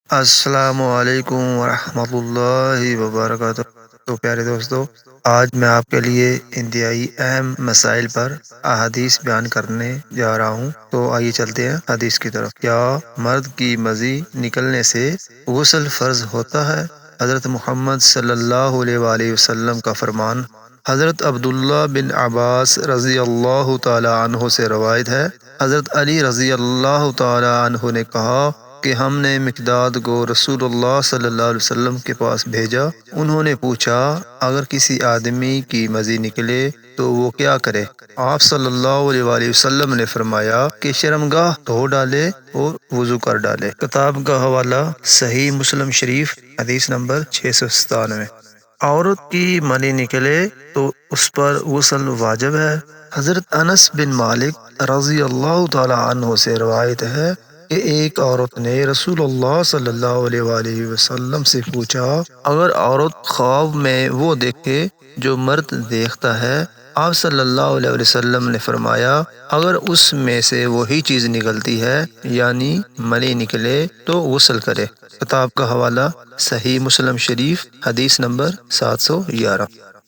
السلام علیکم ورحمۃ اللہ وبرکاتہ۔ تو پیارے دوستو، آج میں آپ کے لیے انتہائی اہم مسائل پر احادیث بیان کرنے جا رہا ہوں۔ تو آئیے چلتے ہیں حدیث کی طرف۔ کیا مرد کی مضی نکلنے سے غسل فرض ہوتا ہے؟ حضرت محمد صلی اللہ علیہ وآلہ وسلم کا فرمان حضرت عبداللہ بن عباس رضی اللہ تعالی عنہ سے روایت ہے۔ حضرت علی رضی اللہ تعالی عنہ نے کہا کہ ہم نے مقداد کو رسول اللہ صلی اللہ علیہ وسلم کے پاس بھیجا۔ انہوں نے پوچھا، اگر کسی آدمی کی مضی نکلے تو وہ کیا کرے؟ آپ صلی اللہ علیہ وآلہ وسلم نے فرمایا کہ شرمگاہ دھو ڈالے اور وضو کر ڈالے۔ کتاب کا حوالہ صحیح مسلم شریف، حدیث نمبر 697۔ عورت کی منی نکلے تو اس پر غسل واجب ہے۔ حضرت انس بن مالک رضی اللہ تعالی عنہ سے روایت ہے کہ ایک عورت نے رسول اللہ صلی اللہ علیہ وآلہ وسلم سے پوچھا، اگر عورت خواب میں وہ دیکھے جو مرد دیکھتا ہے؟ آپ صلی اللہ علیہ وسلم نے فرمایا، اگر اس میں سے وہی چیز نکلتی ہے یعنی منی نکلے تو غسل کرے۔ کتاب کا حوالہ صحیح مسلم شریف، حدیث نمبر 711۔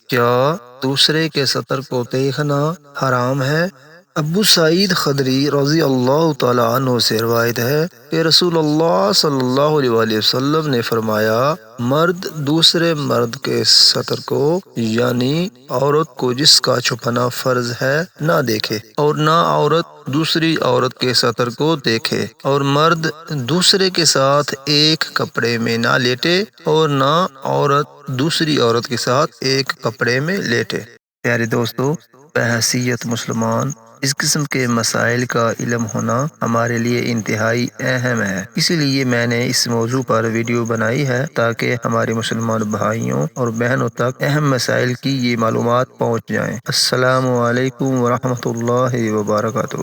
کیا دوسرے کے سطر کو دیکھنا حرام ہے؟ ابو سعید خدری رضی اللہ تعالی عنہ سے روایت ہے کہ رسول اللہ صلی اللہ علیہ وآلہ وسلم نے فرمایا، مرد دوسرے مرد کے سطر کو یعنی عورت کو جس کا چھپانا فرض ہے نہ دیکھے، اور نہ عورت دوسری عورت کے سطر کو دیکھے، اور مرد دوسرے کے ساتھ ایک کپڑے میں نہ لیٹے، اور نہ عورت دوسری عورت کے ساتھ ایک کپڑے میں لیٹے۔ پیارے دوستو، بحیثیت مسلمان اس قسم کے مسائل کا علم ہونا ہمارے لیے انتہائی اہم ہے۔ اسی لیے میں نے اس موضوع پر ویڈیو بنائی ہے تاکہ ہمارے مسلمان بھائیوں اور بہنوں تک اہم مسائل کی یہ معلومات پہنچ جائیں۔ السلام علیکم ورحمۃ اللہ وبرکاتہ۔